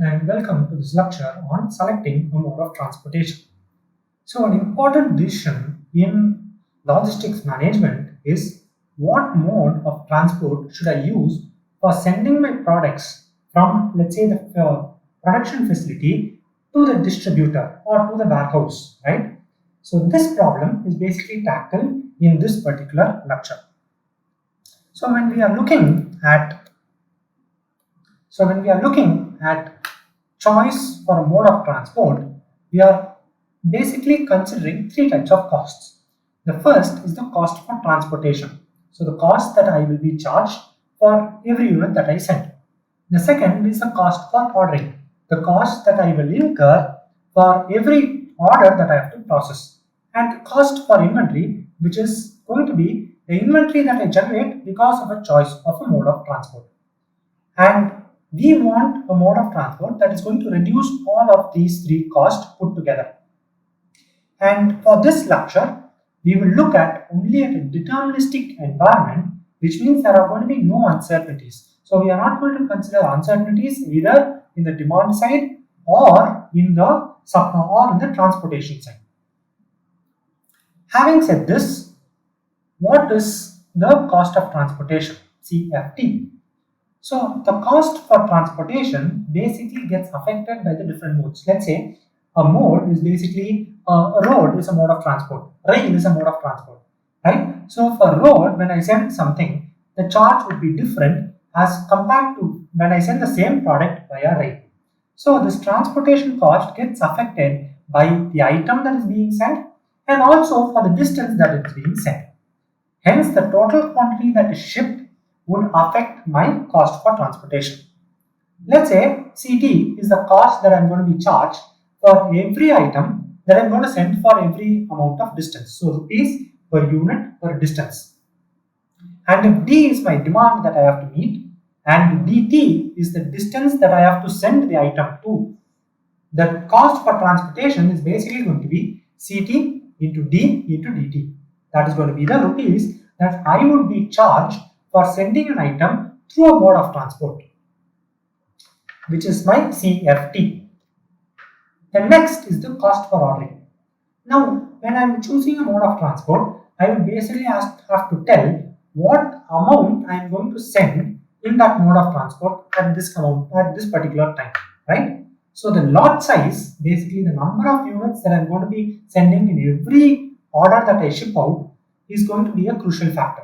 and welcome to this lecture on selecting a mode of transportation. So an important decision in logistics management is what mode of transport should I use for sending my products from, let's say, the production facility to the distributor or to the warehouse, right? So this problem is basically tackled in this particular lecture. So when we are looking at choice for a mode of transport, we are basically considering three types of costs. The first is the cost for transportation. So the cost that I will be charged for every unit that I send. The second is the cost for ordering. The cost that I will incur for every order that I have to process. And the cost for inventory, which is going to be the inventory that I generate because of a choice of a mode of transport. And we want a mode of transport that is going to reduce all of these three costs put together. And for this lecture, we will look at only at a deterministic environment, which means there are going to be no uncertainties. So we are not going to consider uncertainties either in the demand side or in the transportation side. Having said this, what is the cost of transportation, CFT? So the cost for transportation basically gets affected by the different modes. Let's say a mode is basically a road is a mode of transport, rail is a mode of transport, right? So for road, when I send something, the charge would be different as compared to when I send the same product via rail. So this transportation cost gets affected by the item that is being sent and also for the distance that is being sent. Hence, the total quantity that is shipped would affect my cost for transportation. Let's say CT is the cost that I'm going to be charged for every item that I'm going to send for every amount of distance. So rupees per unit per distance. And if D is my demand that I have to meet and DT is the distance that I have to send the item to, the cost for transportation is basically going to be CT into D into DT. That is going to be the rupees that I would be charged for sending an item through a mode of transport, which is my CFT. The next is the cost for ordering. Now, when I am choosing a mode of transport, I will basically have to tell what amount I am going to send in that mode of transport at this particular time, right? So the lot size, basically the number of units that I am going to be sending in every order that I ship out, is going to be a crucial factor.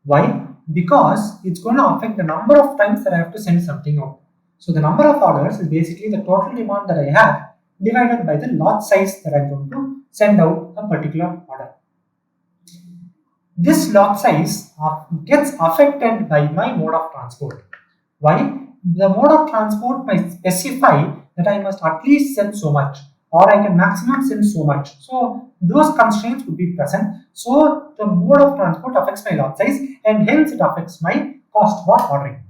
Why? Because it's going to affect the number of times that I have to send something out. So the number of orders is basically the total demand that I have divided by the lot size that I'm going to send out a particular order. This lot size gets affected by my mode of transport. Why? The mode of transport might specify that I must at least send so much or I can maximum send so much. So those constraints would be present. So the mode of transport affects my lot size and hence it affects my cost for ordering.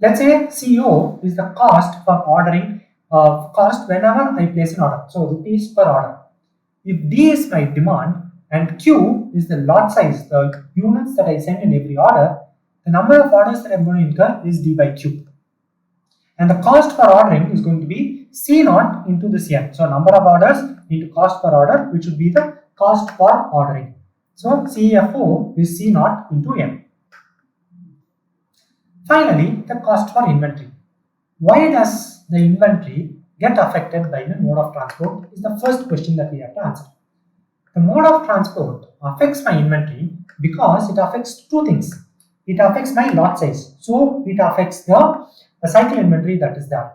Let's say CO is the cost for ordering, cost whenever I place an order. So rupees per order. If D is my demand and Q is the lot size, the units that I send in every order, the number of orders that I'm going to incur is D by Q. And the cost for ordering is going to be C naught into this N. So number of orders into cost per order, which would be the cost for ordering. So CFO is C naught into N. Finally, the cost for inventory. Why does the inventory get affected by the mode of transport is the first question that we have to answer. The mode of transport affects my inventory because it affects two things. It affects my lot size. So it affects the cycle inventory that is there.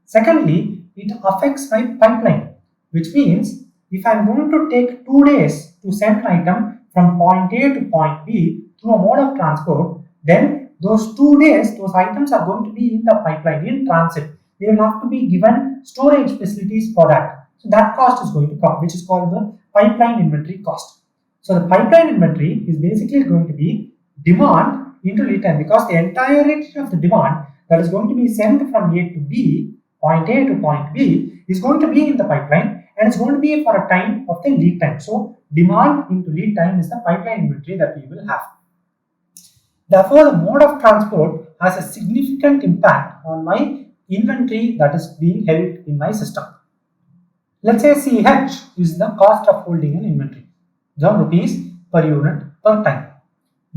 Secondly, it affects my pipeline, which means if I'm going to take 2 days to send an item from point A to point B through a mode of transport, then those 2 days, those items are going to be in the pipeline, in transit. They will have to be given storage facilities for that. So that cost is going to come, which is called the pipeline inventory cost. So the pipeline inventory is basically going to be demand into lead time because the entirety of the demand that is going to be sent from A to B, point A to point B, is going to be in the pipeline and it's going to be for a time of the lead time. So demand into lead time is the pipeline inventory that we will have. Therefore, the mode of transport has a significant impact on my inventory that is being held in my system. Let's say CH is the cost of holding an inventory, the rupees per unit per time.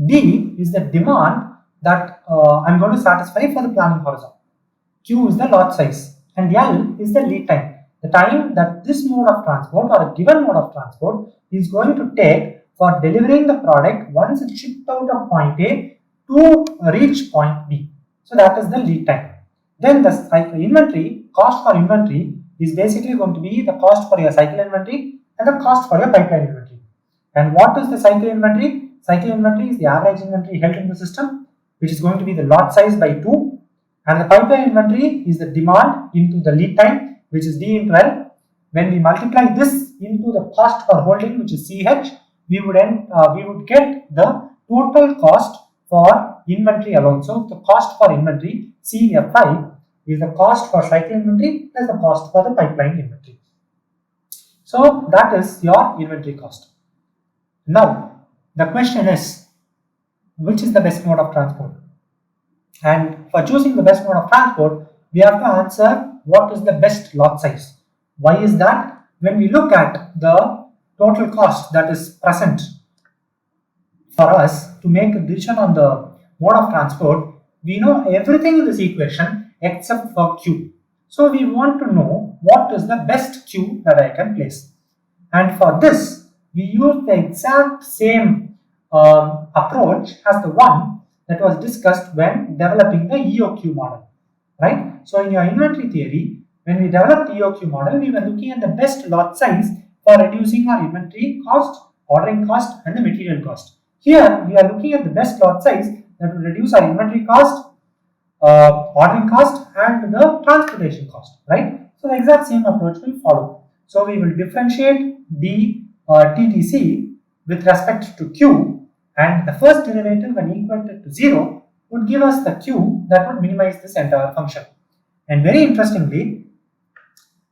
D is the demand that I'm going to satisfy for the planning horizon. Q is the lot size, and L is the lead time, the time that this mode of transport or a given mode of transport is going to take for delivering the product once it's shipped out of point A to reach point B. So that is the lead time. Then the inventory, cost for inventory is basically going to be the cost for your cycle inventory and the cost for your pipeline inventory. And what is the cycle inventory? Cycle inventory is the average inventory held in the system, which is going to be the lot size by 2. And the pipeline inventory is the demand into the lead time, which is D into L. When we multiply this into the cost for holding, which is CH, we would get the total cost for inventory alone. So the cost for inventory, CFI, is the cost for cycle inventory plus the cost for the pipeline inventory. So that is your inventory cost. Now the question is, which is the best mode of transport? And for choosing the best mode of transport, we have to answer what is the best lot size. Why is that? When we look at the total cost that is present for us to make a decision on the mode of transport, we know everything in this equation except for Q. So we want to know what is the best Q that I can place. And for this, we use the exact same approach as the one that was discussed when developing the EOQ model, right? So in your inventory theory, when we developed the EOQ model, we were looking at the best lot size for reducing our inventory cost, ordering cost, and the material cost. Here, we are looking at the best lot size that will reduce our inventory cost, ordering cost, and the transportation cost, right? So the exact same approach will follow. So we will differentiate the TTC with respect to Q, and the first derivative when equated to 0 would give us the Q that would minimize this entire function. And very interestingly,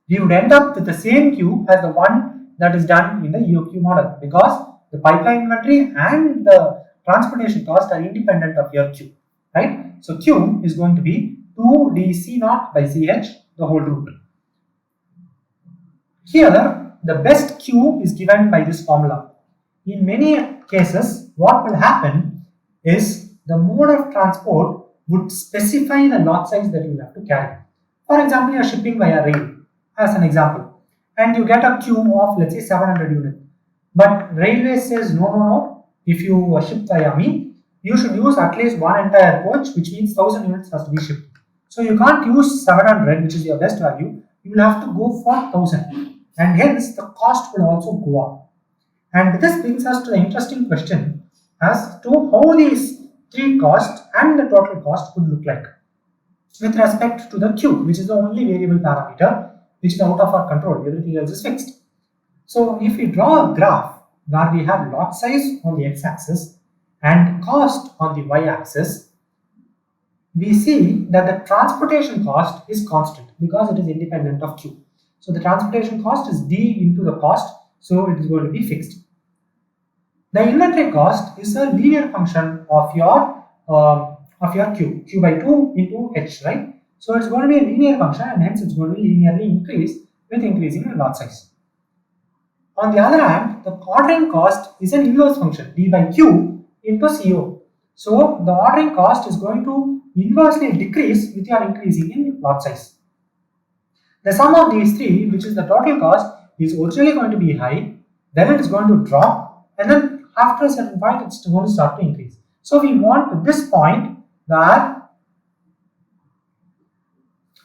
we would end up with the same Q as the one that is done in the EOQ model, because the pipeline inventory and the transportation cost are independent of your Q, right? So Q is going to be 2dC0 by CH, the whole root. Here, the best Q is given by this formula. In many cases, what will happen is the mode of transport would specify the lot size that you have to carry. For example, you are shipping via rail, as an example, and you get a Q of, let's say, 700 units. But railway says, no, if you ship via me, you should use at least one entire coach, which means 1000 units has to be shipped. So you can't use 700, which is your best value. You will have to go for 1000, and hence the cost will also go up. And this brings us to the interesting question as to how these three costs and the total cost would look like with respect to the Q, which is the only variable parameter which is out of our control. Everything else is fixed. So if we draw a graph where we have lot size on the x-axis and cost on the y-axis, we see that the transportation cost is constant because it is independent of Q. So the transportation cost is D into the cost, so it is going to be fixed. The inventory cost is a linear function of your Q by 2 into H, right? So it's going to be a linear function, and hence it's going to linearly increase with increasing the lot size. On the other hand, the ordering cost is an inverse function, D by Q into CO. So the ordering cost is going to inversely decrease with your increasing in lot size. The sum of these three, which is the total cost, is originally going to be high, then it is going to drop, and then after a certain point it's going to start to increase. So we want this point where,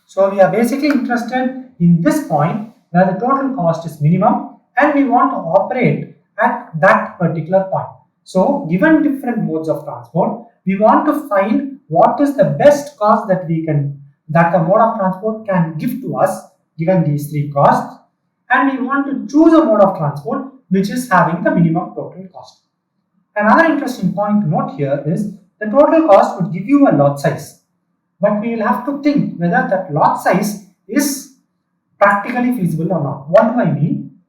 so we are basically interested in this point where the total cost is minimum, and we want to operate at that particular point. So given different modes of transport, we want to find what is the best cost that the mode of transport can give to us given these three costs, and we want to choose a mode of transport which is having the minimum total cost. Another interesting point to note here is the total cost would give you a lot size, but we will have to think whether that lot size is practically feasible or not. What do I mean?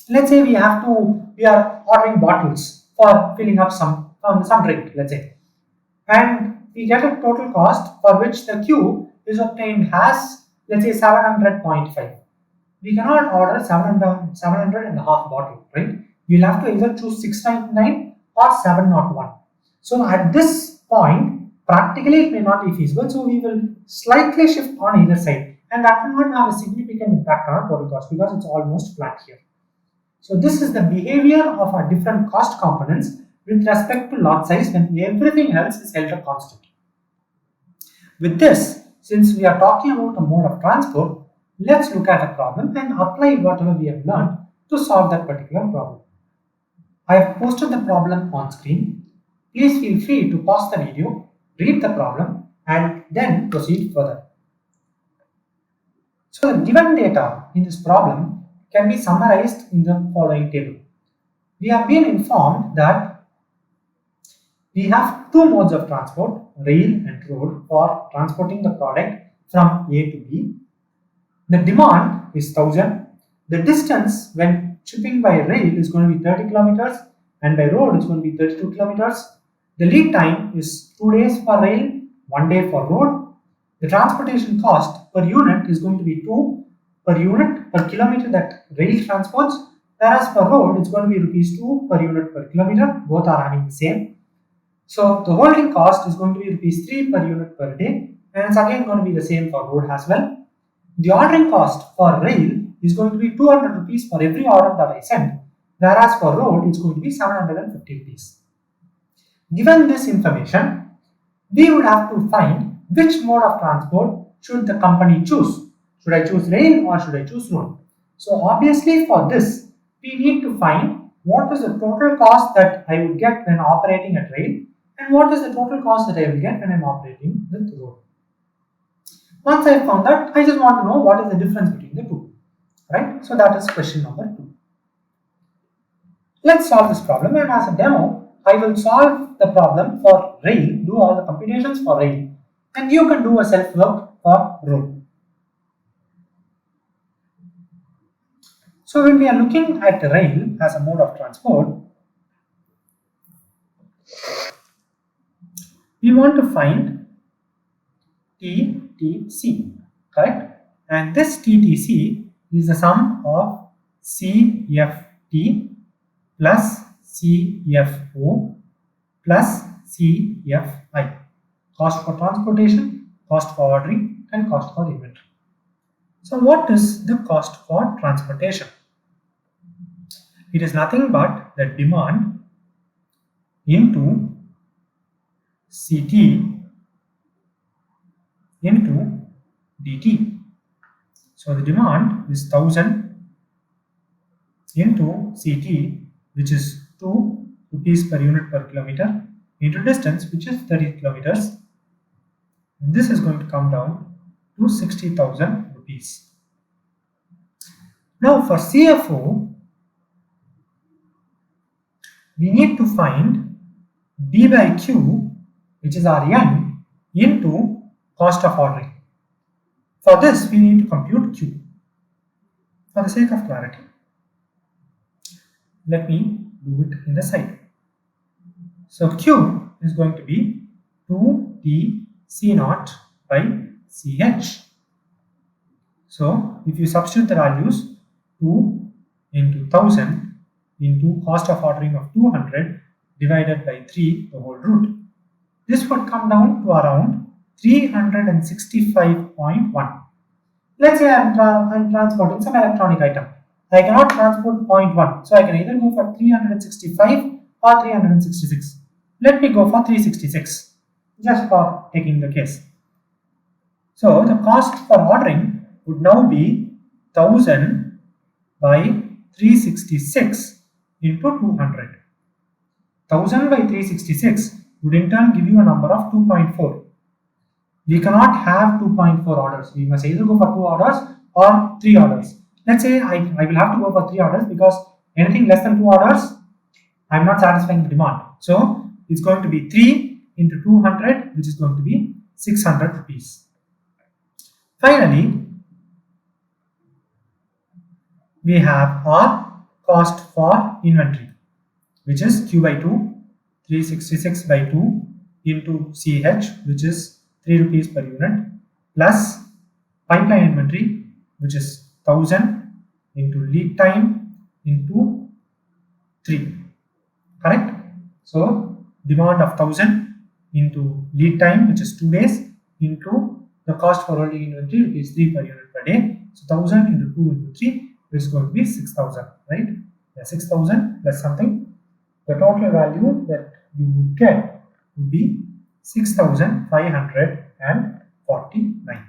Let's say we are ordering bottles for filling up some drink, let's say, and we get a total cost for which the Q is obtained as, let's say, 700.5. We cannot order 700 and a half bottle, right? We'll have to either choose 699 or 701. So at this point, practically it may not be feasible. So we will slightly shift on either side, and that will not have a significant impact on our total cost because it's almost flat here. So this is the behavior of our different cost components with respect to lot size when everything else is held a constant. With this, since we are talking about a mode of transport, let's look at a problem and apply whatever we have learned to solve that particular problem. I have posted the problem on screen. Please feel free to pause the video, read the problem, and then proceed further. So the given data in this problem can be summarized in the following table. We have been informed that we have two modes of transport, rail and road, for transporting the product from A to B. The demand is 1000. The distance when shipping by rail is going to be 30 kilometers and by road is going to be 32 kilometers. The lead time is 2 days for rail, 1 day for road. The transportation cost per unit is going to be 2 per unit per kilometer that rail transports, whereas for road it's going to be rupees 2 per unit per kilometer. Both are having the same. So the holding cost is going to be rupees 3 per unit per day, and it's again going to be the same for road as well. The ordering cost for rail is going to be 200 rupees for every order that I send, whereas for road it's going to be 750 rupees. Given this information, we would have to find which mode of transport should the company choose. Should I choose rail or should I choose road? So obviously for this, we need to find what is the total cost that I would get when operating at rail and what is the total cost that I will get when I'm operating with road. Once I found that, I just want to know what is the difference between the two, right? So that is question number 2. Let's solve this problem, and as a demo, I will solve the problem for rail, do all the computations for rail, and you can do a self work for road. So when we are looking at rail as a mode of transport, we want to find TTC, correct? And this TTC is the sum of CFT plus CFO plus CFI. Cost for transportation, cost for ordering, and cost for inventory. So what is the cost for transportation? It is nothing but the demand into CT into DT. So the demand is 1000 into CT, which is 2 rupees per unit per kilometer, into distance, which is 30 kilometers. And this is going to come down to 60,000 rupees. Now for CFO, we need to find B by Q, which is our N, into cost of ordering. For this, we need to compute Q. For the sake of clarity, let me do it in the side. So Q is going to be 2T C0 by CH. So if you substitute the values, 2 into 1000 into cost of ordering of 200 divided by 3, the whole root, this would come down to around 365.1. Let's say I'm transporting some electronic item. I cannot transport 0.1, so I can either go for 365 or 366. Let me go for 366, just for taking the case. So the cost for ordering would now be 1000 by 366 into 200. 1000 by 366 would in turn give you a number of 2.4. We cannot have 2.4 orders. We must either go for 2 orders or 3 orders. Let's say I will have to go for 3 orders because anything less than 2 orders, I am not satisfying the demand. So it's going to be 3 into 200, which is going to be 600 rupees. Finally, we have our cost for inventory, which is Q by 2, 366 by 2 into CH, which is 3 rupees per unit, plus pipeline inventory, which is 1000 into lead time into 3. Correct? So demand of 1000 into lead time, which is 2 days, into the cost for holding inventory, which is 3 per unit per day. So 1000 into 2 into 3 is going to be 6000, right? Yeah, 6000 plus something. The total value that you would get would be 6549.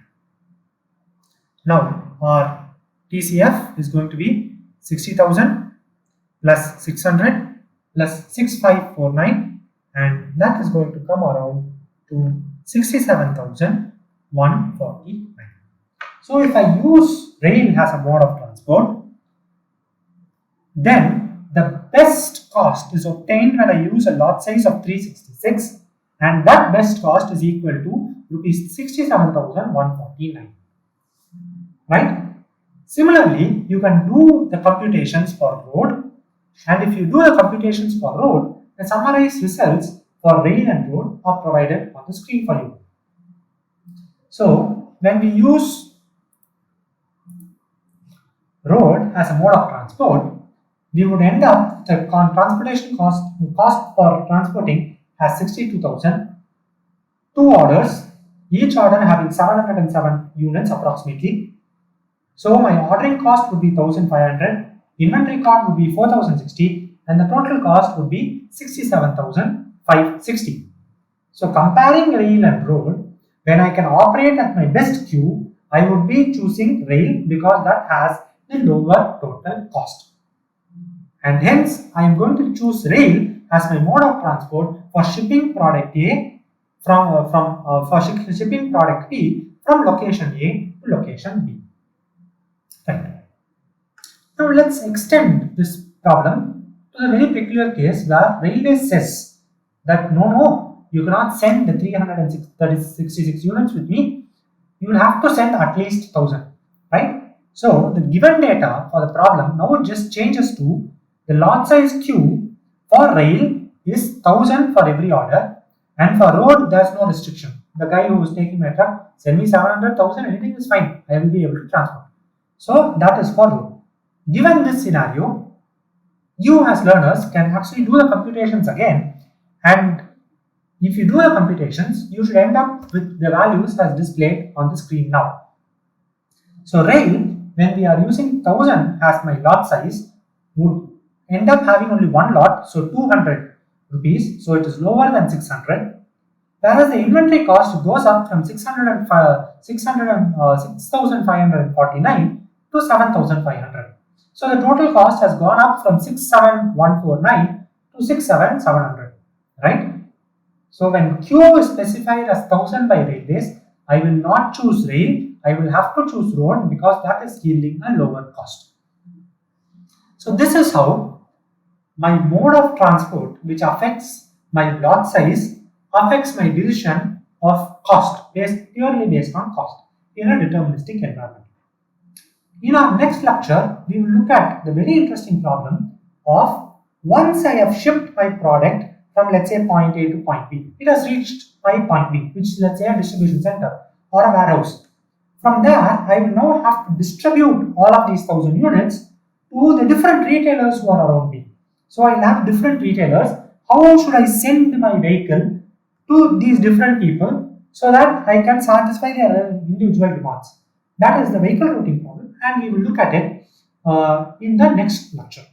Now our TCF is going to be 60,000 plus 600 plus 6549, and that is going to come around to 67,149. So if I use rail as a mode of transport, then the best cost is obtained when I use a lot size of 366, and that best cost is equal to rupees 67,149. Right? Similarly, you can do the computations for road, and if you do the computations for road, the summarized results for rail and road are provided on the screen for you. So when we use road as a mode of transport, we would end up the transportation cost for transporting has 62,000, 2 orders, each order having 707 units approximately. So my ordering cost would be 1500, inventory cost would be 4060, and the total cost would be 67,560. So comparing rail and road, when I can operate at my best queue, I would be choosing rail because that has the lower total cost. And hence I am going to choose rail as my mode of transport for shipping product A shipping product B from location A to location B. Right. Now let's extend this problem to a very peculiar case where railway says that no, you cannot send the 366 units with me. You will have to send at least 1000, right? So the given data for the problem now just changes to the lot size queue for rail is 1000 for every order, and for road there's no restriction. The guy who is taking my truck, send me 700,000, anything is fine. I will be able to transport. So that is for road. Given this scenario, you as learners can actually do the computations again, and if you do the computations, you should end up with the values as displayed on the screen now. So rail, when we are using 1000 as my lot size, would end up having only one lot, so 200 rupees, so it is lower than 600. Whereas the inventory cost goes up from 6,549 to 7,500. So the total cost has gone up from 6,7,149 to 6,700, right? So when Q is specified as 1000 by railways, I will not choose rail, I will have to choose road because that is yielding a lower cost. So this is how my mode of transport, which affects my lot size, affects my decision of cost purely based on cost in a deterministic environment. In our next lecture, we will look at the very interesting problem of once I have shipped my product from, let's say, point A to point B. It has reached my point B, which is, let's say, a distribution center or a warehouse. From there, I will now have to distribute all of these 1000 units to the different retailers who are around me. So I will have different retailers. How should I send my vehicle to these different people so that I can satisfy their individual demands? That is the vehicle routing problem, and we will look at it in the next lecture.